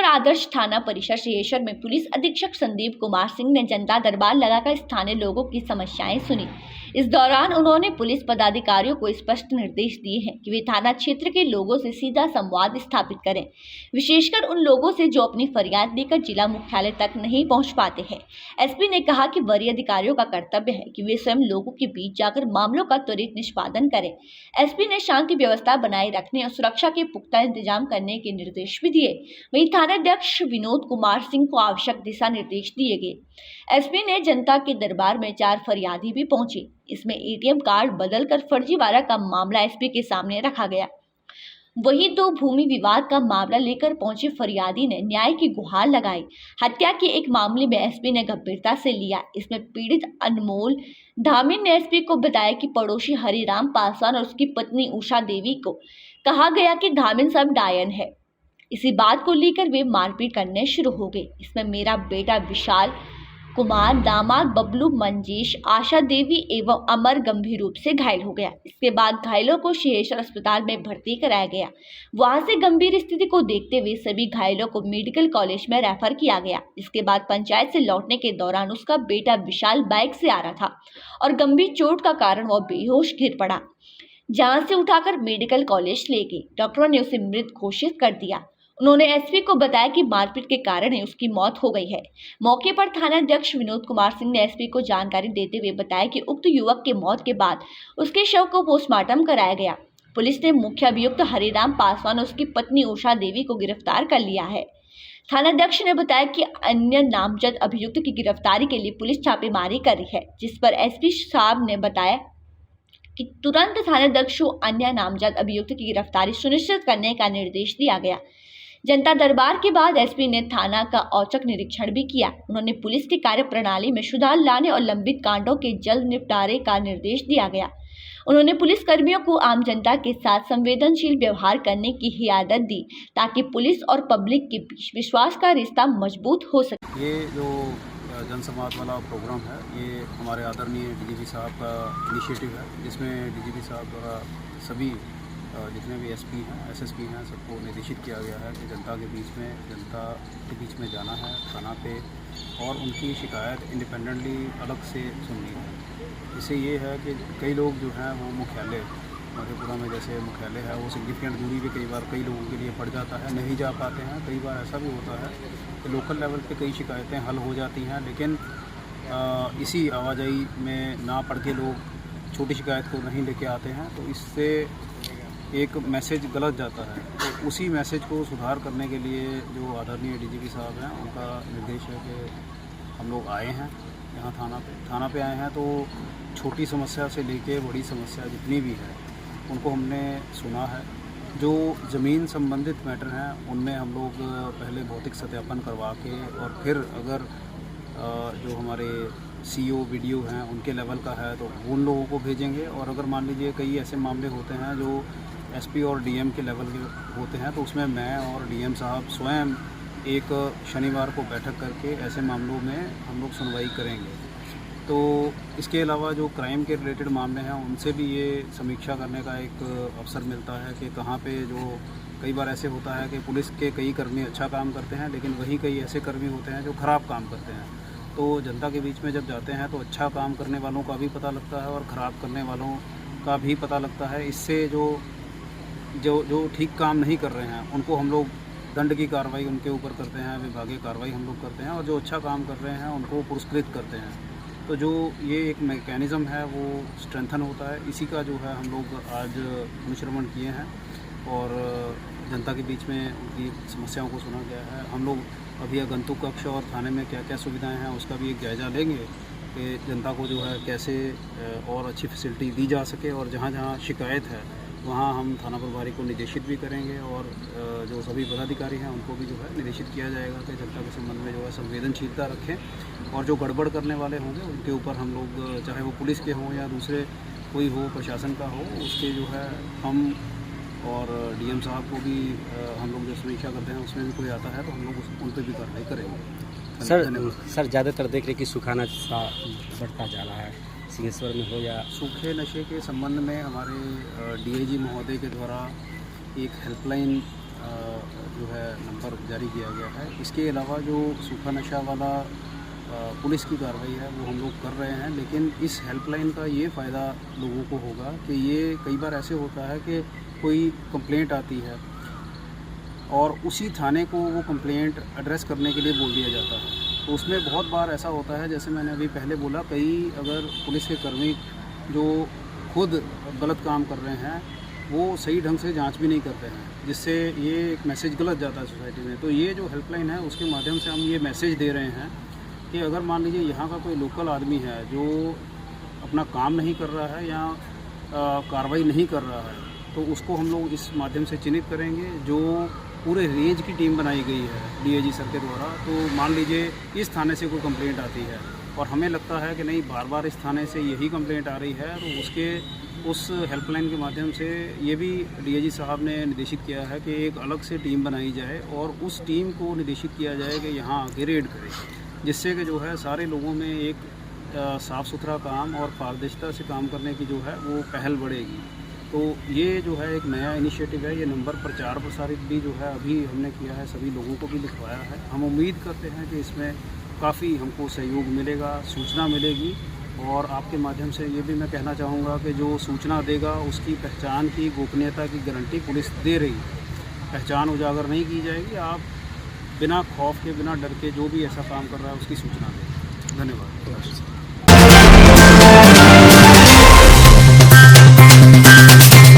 आदर्श थाना परिसर सिहेश्वर में पुलिस अधीक्षक संदीप कुमार सिंह ने जनता दरबार लगाकर स्थानीय लोगों की समस्याएं सुनी। इस दौरान उन्होंने पुलिस पदाधिकारियों को स्पष्ट निर्देश दिए हैं कि वे थाना क्षेत्र के लोगों से सीधा संवाद स्थापित करें, विशेषकर उन लोगों से जो अपनी फरियाद लेकर जिला मुख्यालय तक नहीं पहुंच पाते हैं। एसपी ने कहा कि वरीय अधिकारियों का कर्तव्य है कि वे स्वयं लोगों के बीच जाकर मामलों का त्वरित निष्पादन करें। एसपी ने शांति व्यवस्था बनाए रखने और सुरक्षा के पुख्ता इंतजाम करने के निर्देश भी दिए। वहीं थानाध्यक्ष विनोद कुमार सिंह को आवश्यक दिशा निर्देश दिए गए। एसपी ने जनता के दरबार में 4 फरियादी भी पहुंचे। इसमें एटीएम कार्ड बदलकर फर्जीवाड़ा का मामला एसपी के सामने रखा गया। वहीं 2 भूमि विवाद का मामला लेकर पहुंचे फरियादी ने न्याय की गुहार लगाई। हत्या के एक मामले में एसपी ने गंभीरता से लिया। इसमें पीड़ित अनमोल धामिन ने एसपी को बताया कि पड़ोसी हरिराम पासवान और उसकी पत्नी उषा देवी को कहा गया कि धामिन सब डायन है। इसी बात को लेकर वे मारपीट करने शुरू हो गए। इसमें मेरा बेटा विशाल कुमार, दामाद बबलू, मंजेश, आशा देवी एवं अमर गंभीर रूप से घायल हो गया। इसके बाद घायलों को सिहेश्वर अस्पताल में भर्ती कराया गया। वहां से गंभीर स्थिति को देखते हुए सभी घायलों को मेडिकल कॉलेज में रेफर किया गया। इसके बाद पंचायत से लौटने के दौरान उसका बेटा विशाल बाइक से आ रहा था और गंभीर चोट का कारण वह बेहोश गिर पड़ा। जहां से उठाकर मेडिकल कॉलेज ले गए। डॉक्टरों ने उसे मृत घोषित कर दिया। उन्होंने एसपी को बताया कि मारपीट के कारण ही उसकी मौत हो गई है। मौके पर थानाध्यक्ष विनोद कुमार सिंह ने एसपी को जानकारी देते हुए बताया कि उक्त युवक के मौत के बाद उसके शव को पोस्टमार्टम कराया गया। पुलिस ने मुख्य अभियुक्त हरिराम पासवान और उसकी पत्नी उषा देवी को गिरफ्तार कर लिया है। थानाध्यक्ष ने बताया कि अन्य नामजद अभियुक्त की गिरफ्तारी के लिए पुलिस छापेमारी कर रही है, जिस पर एसपी साहब ने बताया कि तुरंत थानाध्यक्ष को अन्य नामजद अभियुक्त की गिरफ्तारी सुनिश्चित करने का निर्देश दिया गया। जनता दरबार के बाद एसपी ने थाना का औचक निरीक्षण भी किया। उन्होंने पुलिस की कार्यप्रणाली में सुधार लाने और लंबित कांडों के जल्द निपटारे का निर्देश दिया गया। उन्होंने पुलिस कर्मियों को आम जनता के साथ संवेदनशील व्यवहार करने की हिदायत दी ताकि पुलिस और पब्लिक के बीच विश्वास का रिश्ता मजबूत हो सके। ये जो जनसंवाद वाला प्रोग्राम है, ये हमारे आदरणीय डीजीपी साहब का इनिशिएटिव है, जिसमें डीजीपी साहब द्वारा सभी जितने भी एसपी हैं, एसएसपी हैं, सबको निर्देशित किया गया है कि जनता के बीच में जाना है थाना पे और उनकी शिकायत इंडिपेंडेंटली अलग से सुननी है। इससे ये है कि कई लोग जो हैं वो मुख्यालय मधेपुरा में जैसे मुख्यालय है वो सिग्निफिकेंट दूरी पे कई बार कई लोगों के लिए पड़ जाता है, नहीं जा पाते हैं। कई बार ऐसा भी होता है कि लोकल लेवल पे कई शिकायतें हल हो जाती हैं, लेकिन इसी आवाजाही में ना पढ़ के लोग छोटी शिकायत को नहीं लेके आते हैं, तो इससे एक मैसेज गलत जाता है। तो उसी मैसेज को सुधार करने के लिए जो आदरणीय डीजीपी साहब हैं, उनका निर्देश है कि हम लोग आए हैं यहाँ थाना पे आए हैं। तो छोटी समस्या से लेके बड़ी समस्या जितनी भी है उनको हमने सुना है। जो ज़मीन संबंधित मैटर हैं उनमें हम लोग पहले भौतिक सत्यापन करवा के और फिर अगर जो हमारे सीओ वीडियो हैं उनके लेवल का है तो उन लोगों को भेजेंगे। और अगर मान लीजिए कई ऐसे मामले होते हैं जो एसपी और डीएम के लेवल के होते हैं, तो उसमें मैं और डीएम साहब स्वयं एक शनिवार को बैठक करके ऐसे मामलों में हम लोग सुनवाई करेंगे। तो इसके अलावा जो क्राइम के रिलेटेड मामले हैं उनसे भी ये समीक्षा करने का एक अवसर मिलता है कि कहाँ पे जो कई बार ऐसे होता है कि पुलिस के कई कर्मी अच्छा काम करते हैं, लेकिन वहीं कई ऐसे कर्मी होते हैं जो ख़राब काम करते हैं। तो जनता के बीच में जब जाते हैं तो अच्छा काम करने वालों का भी पता लगता है और ख़राब करने वालों का भी पता लगता है। इससे जो ठीक काम नहीं कर रहे हैं उनको हम लोग दंड की कार्रवाई उनके ऊपर करते हैं, विभागीय कार्रवाई हम लोग करते हैं, और जो अच्छा काम कर रहे हैं उनको पुरस्कृत करते हैं। तो जो ये एक मैकेनिज़्म है वो स्ट्रेंथन होता है। इसी का जो है हम लोग आज अनुश्रवण किए हैं और जनता के बीच में उनकी समस्याओं को सुना गया है। हम लोग अभी आगंतुक कक्ष और थाने में क्या क्या सुविधाएं हैं उसका भी एक जायज़ा लेंगे कि जनता को जो है कैसे और अच्छी फैसिलिटी दी जा सके, और जहाँ जहाँ शिकायत है वहाँ हम थाना प्रभारी को निर्देशित भी करेंगे और जो सभी पदाधिकारी हैं उनको भी जो है निर्देशित किया जाएगा कि जनता के संबंध में जो है संवेदनशीलता रखें और जो गड़बड़ करने वाले होंगे उनके ऊपर हम लोग, चाहे वो पुलिस के हों या दूसरे कोई हो, प्रशासन का हो, उसके जो है हम और डीएम साहब को भी हम लोग जो समीक्षा करते हैं उसमें भी कोई आता है तो हम लोग उन पर भी कार्रवाई करेंगे। सर ज़्यादातर देख रहे कि सुखाना सा बढ़ता जा रहा है, सिंहेश्वर में हो या सूखे नशे के संबंध में हमारे डीआईजी महोदय के द्वारा एक हेल्पलाइन जो है नंबर जारी किया गया है। इसके अलावा जो सूखा नशा वाला पुलिस की कार्रवाई है वो हम लोग कर रहे हैं, लेकिन इस हेल्पलाइन का ये फ़ायदा लोगों को होगा कि ये कई बार ऐसे होता है कि कोई कंप्लेंट आती है और उसी थाने को वो कंप्लेंट एड्रेस करने के लिए बोल दिया जाता है। तो उसमें बहुत बार ऐसा होता है, जैसे मैंने अभी पहले बोला, कई अगर पुलिस के कर्मी जो खुद गलत काम कर रहे हैं वो सही ढंग से जांच भी नहीं करते हैं, जिससे ये एक मैसेज गलत जाता है सोसाइटी में। तो ये जो हेल्पलाइन है उसके माध्यम से हम ये मैसेज दे रहे हैं कि अगर मान लीजिए यहाँ का कोई लोकल आदमी है जो अपना काम नहीं कर रहा है या कार्रवाई नहीं कर रहा है, तो उसको हम लोग इस माध्यम से चिन्हित करेंगे। जो पूरे रेंज की टीम बनाई गई है डीआईजी सर के द्वारा, तो मान लीजिए इस थाने से कोई कंप्लेंट आती है और हमें लगता है कि नहीं बार बार इस थाने से यही कंप्लेंट आ रही है, तो उस हेल्पलाइन के माध्यम से ये भी डीआईजी साहब ने निर्देशित किया है कि एक अलग से टीम बनाई जाए और उस टीम को निर्देशित किया जाए कि यहाँ आके रेड करे, जिससे कि जो है सारे लोगों में एक साफ़ सुथरा काम और पारदर्शिता से काम करने की जो है वो पहल बढ़ेगी। तो ये जो है एक नया इनिशिएटिव है। ये नंबर प्रचार प्रसारित भी जो है अभी हमने किया है, सभी लोगों को भी लिखवाया है। हम उम्मीद करते हैं कि इसमें काफ़ी हमको सहयोग मिलेगा, सूचना मिलेगी। और आपके माध्यम से ये भी मैं कहना चाहूँगा कि जो सूचना देगा उसकी पहचान की गोपनीयता की गारंटी पुलिस दे रही है। पहचान उजागर नहीं की जाएगी। आप बिना खौफ के, बिना डर के जो भी ऐसा काम कर रहा है उसकी सूचना दें। धन्यवाद।